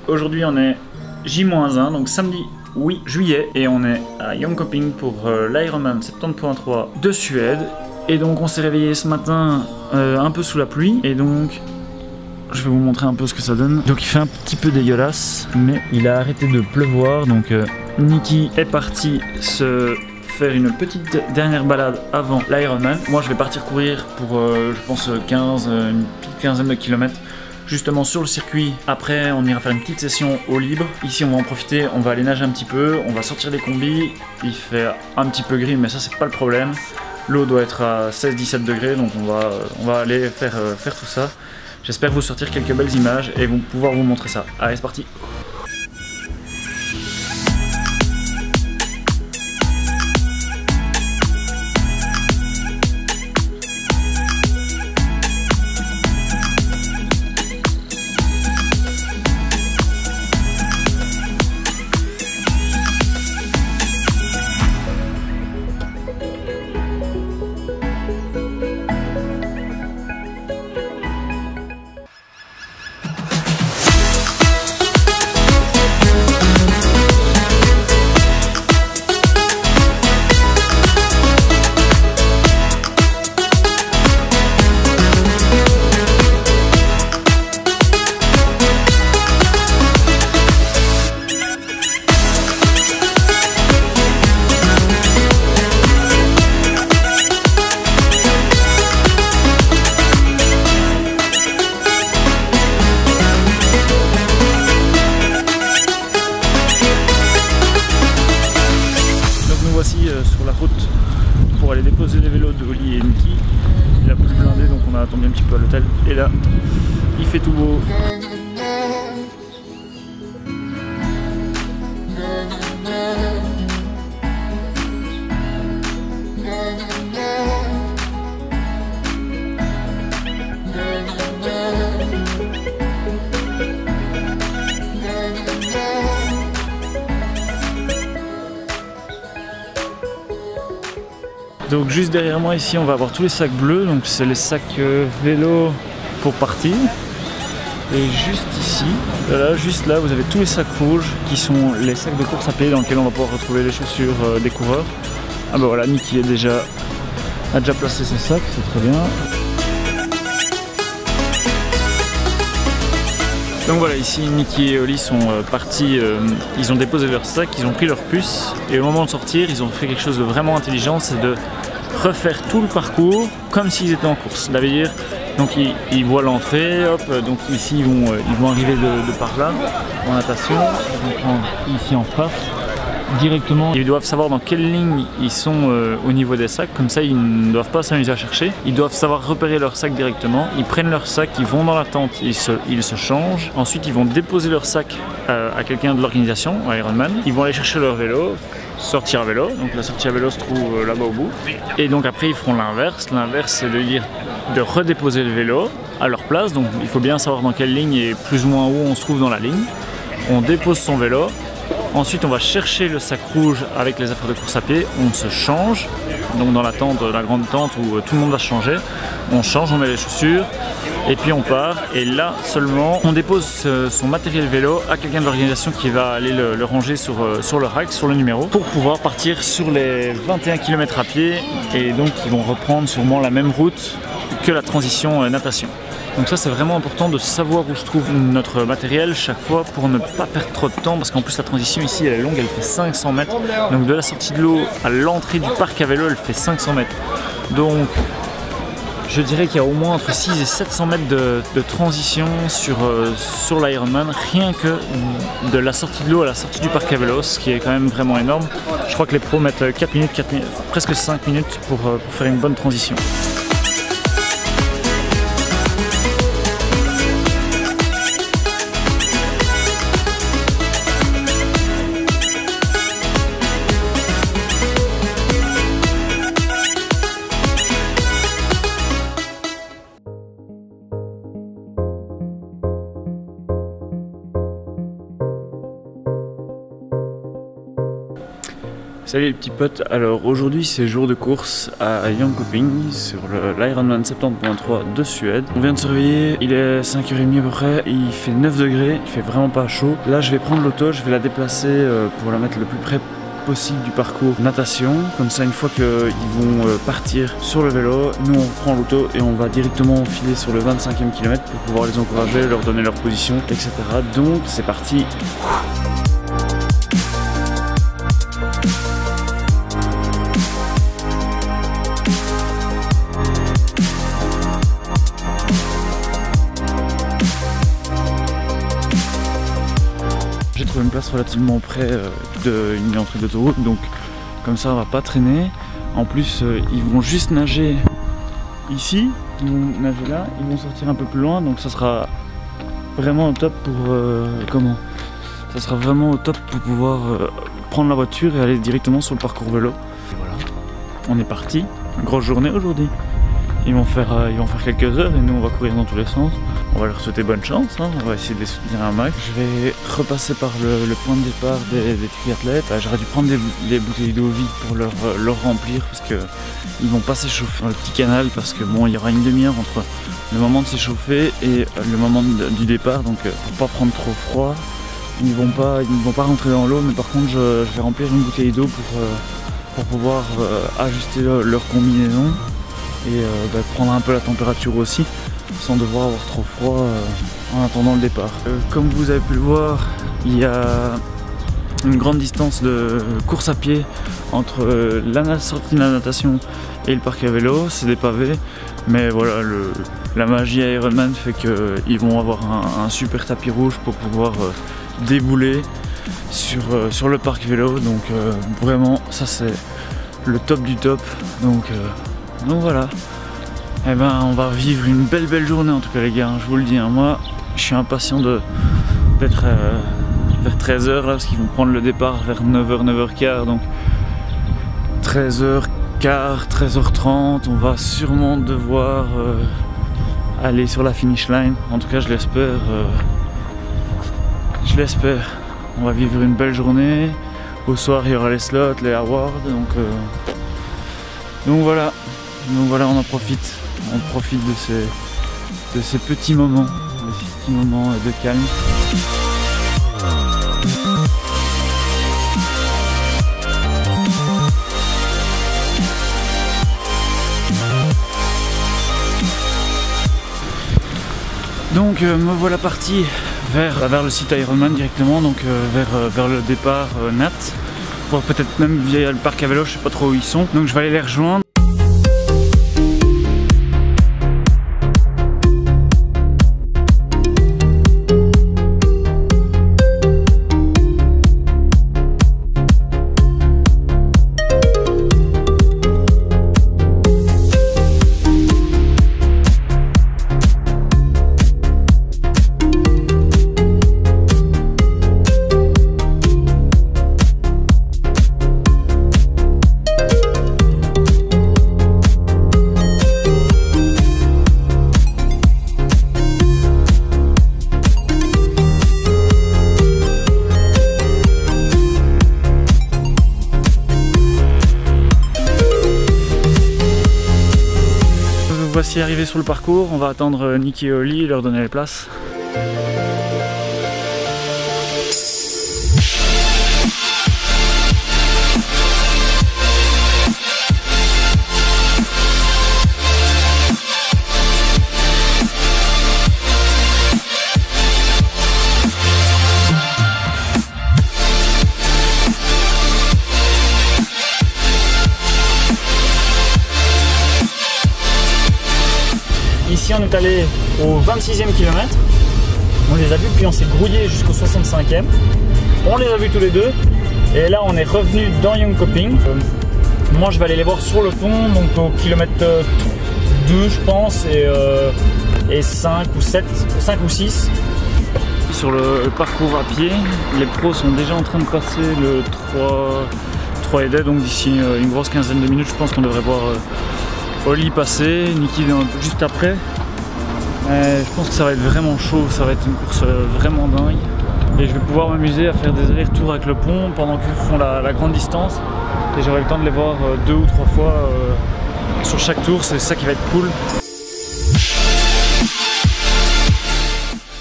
aujourd'hui on est J-1, donc samedi 8 juillet, et on est à Jönköping pour l'Ironman 70.3 de Suède. Et donc on s'est réveillé ce matin un peu sous la pluie, et donc je vais vous montrer un peu ce que ça donne. Donc il fait un petit peu dégueulasse, mais il a arrêté de pleuvoir, donc Niki est parti se faire une petite dernière balade avant l'Ironman. Moi je vais partir courir pour je pense une petite quinzaine de kilomètres justement sur le circuit. Après on ira faire une petite session au libre. Ici on va en profiter, on va aller nager un petit peu, on va sortir des combis. Il fait un petit peu gris mais ça c'est pas le problème. L'eau doit être à 16-17 degrés, donc on va aller faire tout ça. J'espère vous sortir quelques belles images et pouvoir vous montrer ça. Allez c'est parti. Sur la route pour aller déposer les vélos de Oli et Niki. Il a plus blindé, donc on a attendu un petit peu à l'hôtel, et là il fait tout beau. Donc juste derrière moi ici on va avoir tous les sacs bleus, donc c'est les sacs vélo pour partir. Et juste ici, là, juste là vous avez tous les sacs rouges qui sont les sacs de course à pied dans lesquels on va pouvoir retrouver les chaussures des coureurs. Ah bah voilà, Niki a déjà placé ses sacs, c'est très bien. Donc voilà, ici Niki et Oli sont partis, ils ont déposé leurs sacs, ils ont pris leur puce, et au moment de sortir ils ont fait quelque chose de vraiment intelligent, c'est de refaire tout le parcours comme s'ils étaient en course. C'est-à-dire, donc ils voient l'entrée, hop, donc ici ils vont arriver de par là, en natation, donc ici en face. Directement, ils doivent savoir dans quelle ligne ils sont au niveau des sacs, comme ça ils ne doivent pas s'amuser à chercher, ils doivent savoir repérer leur sac directement. Ils prennent leur sac, ils vont dans la tente, ils se changent, ensuite ils vont déposer leur sac à quelqu'un de l'organisation, à Ironman, ils vont aller chercher leur vélo, sortir à vélo, donc la sortie à vélo se trouve là-bas au bout, et donc après ils feront l'inverse, c'est de redéposer le vélo à leur place, donc il faut bien savoir dans quelle ligne et plus ou moins où on se trouve dans la ligne. On dépose son vélo. Ensuite on va chercher le sac rouge avec les affaires de course à pied, on se change, donc dans la tente, la grande tente où tout le monde va se changer, on change, on met les chaussures et puis on part, et là seulement on dépose son matériel vélo à quelqu'un de l'organisation qui va aller le ranger sur le rack, sur le numéro, pour pouvoir partir sur les 21 km à pied, et donc ils vont reprendre sûrement la même route que la transition natation. Donc ça c'est vraiment important de savoir où se trouve notre matériel chaque fois pour ne pas perdre trop de temps, parce qu'en plus la transition ici elle est longue, elle fait 500 mètres. Donc de la sortie de l'eau à l'entrée du parc à vélo elle fait 500 mètres. Donc je dirais qu'il y a au moins entre 6 et 700 mètres de transition sur l'Ironman, rien que de la sortie de l'eau à la sortie du parc à vélo, ce qui est quand même vraiment énorme. Je crois que les pros mettent 4 minutes, presque 5 minutes pour faire une bonne transition. Salut les petits potes, alors aujourd'hui c'est jour de course à Jönköping sur l'Ironman 70.3 de Suède. On vient de se réveiller, il est 5h30 à peu près, il fait 9 degrés, il fait vraiment pas chaud. Là je vais prendre l'auto, je vais la déplacer pour la mettre le plus près possible du parcours natation. Comme ça une fois qu'ils vont partir sur le vélo, nous on prend l'auto et on va directement filer sur le 25e kilomètre pour pouvoir les encourager, leur donner leur position, etc. Donc c'est parti. J'ai trouvé une place relativement près d'une entrée d'autoroute, donc comme ça on va pas traîner. En plus ils vont juste nager ici, ils vont nager là, ils vont sortir un peu plus loin, donc ça sera vraiment au top pour ça sera vraiment au top pour pouvoir prendre la voiture et aller directement sur le parcours vélo. Et voilà, on est parti, grosse journée aujourd'hui. Ils vont faire quelques heures et nous on va courir dans tous les sens. On va leur souhaiter bonne chance, hein. On va essayer de les soutenir un max. Je vais repasser par le point de départ des triathlètes. J'aurais dû prendre des bouteilles d'eau vide pour leur remplir parce qu'ils vont pas s'échauffer dans le petit canal parce que bon, il y aura une demi-heure entre le moment de s'échauffer et le moment du départ, donc pour pas prendre trop froid. Ils vont pas rentrer dans l'eau, mais par contre je vais remplir une bouteille d'eau pour pouvoir ajuster leur combinaison et prendre un peu la température aussi sans devoir avoir trop froid en attendant le départ. Comme vous avez pu le voir, il y a une grande distance de course à pied entre la sortie de la natation et le parc à vélo, c'est des pavés, mais voilà, la magie Ironman fait qu'ils vont avoir un super tapis rouge pour pouvoir débouler sur le parc vélo, donc vraiment ça c'est le top du top, donc voilà. Eh ben on va vivre une belle journée en tout cas les gars, je vous le dis, hein. Moi je suis impatient d'être vers 13h là, parce qu'ils vont prendre le départ vers 9h, 9h15, donc 13h15, 13h30, on va sûrement devoir aller sur la finish line, en tout cas je l'espère. On va vivre une belle journée, au soir il y aura les slots, les awards, donc voilà, on en profite. On profite de ces petits moments, de calme. Donc me voilà parti vers le site Ironman directement, donc vers le départ Nat, pour peut-être même via le parc à vélo, je sais pas trop où ils sont, donc je vais aller les rejoindre. Voici arrivé sur le parcours, on va attendre Niki et Oli et leur donner les places. Ici on est allé au 26e kilomètre, on les a vus puis on s'est grouillé jusqu'au 65e, on les a vus tous les deux et là on est revenu dans Jönköping. Moi je vais aller les voir sur le pont, donc au kilomètre 2 je pense et 5 ou 7, 5 ou 6. Sur le parcours à pied, les pros sont déjà en train de passer le 3 et donc d'ici une grosse quinzaine de minutes je pense qu'on devrait voir Oli passer, Niki vient juste après. Je pense que ça va être vraiment chaud, ça va être une course vraiment dingue. Et je vais pouvoir m'amuser à faire des allers-retours avec le pont pendant qu'ils font la grande distance. Et j'aurai le temps de les voir 2 ou 3 fois sur chaque tour, c'est ça qui va être cool.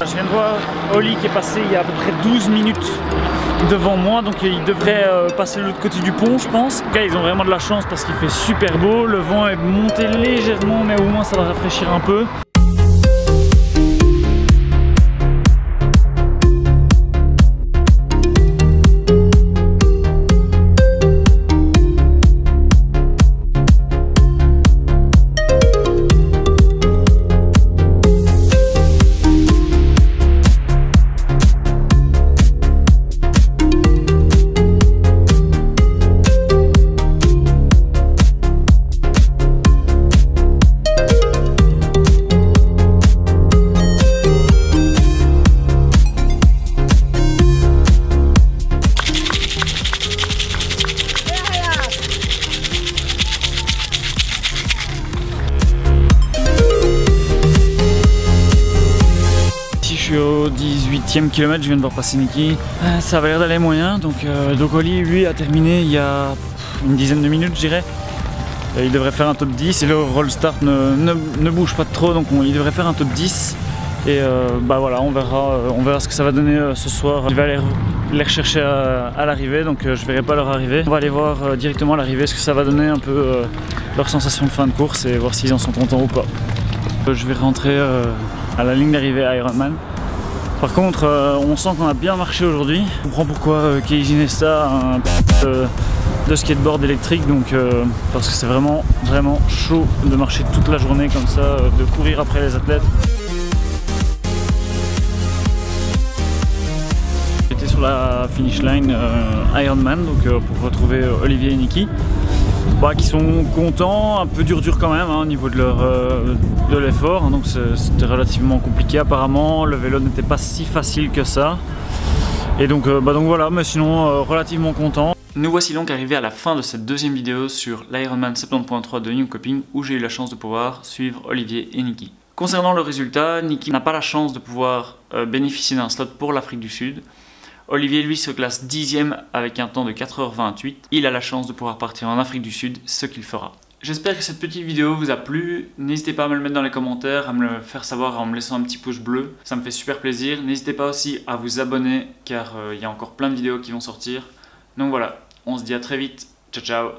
Je viens de voir Oli qui est passé il y a à peu près 12 minutes devant moi, donc il devrait passer de l'autre côté du pont, je pense. En tout cas, ils ont vraiment de la chance parce qu'il fait super beau, le vent est monté légèrement, mais au moins ça va rafraîchir un peu. Je suis au 18e kilomètre, je viens de voir passer Niki. Ça va l'air d'aller moyen, donc Oli lui a terminé il y a une dizaine de minutes je dirais. Il devrait faire un top 10 et le roll start ne bouge pas trop, donc il devrait faire un top 10. Et bah voilà, on verra ce que ça va donner ce soir. Je vais aller les rechercher à l'arrivée, donc je verrai pas leur arrivée. On va aller voir directement à l'arrivée ce que ça va donner un peu leur sensation de fin de course et voir s'ils en sont contents ou pas. Je vais rentrer à la ligne d'arrivée à Ironman. Par contre, on sent qu'on a bien marché aujourd'hui. On comprend pourquoi Keiji Nesta a un de skateboard électrique, donc parce que c'est vraiment chaud de marcher toute la journée comme ça, de courir après les athlètes. J'étais sur la finish line Ironman, donc pour retrouver Olivier et Niki. Qui sont contents, un peu dur quand même au niveau de l'effort, hein, donc c'était relativement compliqué apparemment, le vélo n'était pas si facile que ça. Et donc voilà, mais sinon relativement content. Nous voici donc arrivés à la fin de cette deuxième vidéo sur l'Ironman 70.3 de New Coping, où j'ai eu la chance de pouvoir suivre Olivier et Niki. Concernant le résultat, Niki n'a pas la chance de pouvoir bénéficier d'un slot pour l'Afrique du Sud. Olivier lui se classe 10e avec un temps de 4h28. Il a la chance de pouvoir partir en Afrique du Sud, ce qu'il fera. J'espère que cette petite vidéo vous a plu. N'hésitez pas à me le mettre dans les commentaires, à me le faire savoir en me laissant un petit pouce bleu. Ça me fait super plaisir. N'hésitez pas aussi à vous abonner car il y a encore plein de vidéos qui vont sortir. Donc voilà, on se dit à très vite. Ciao ciao.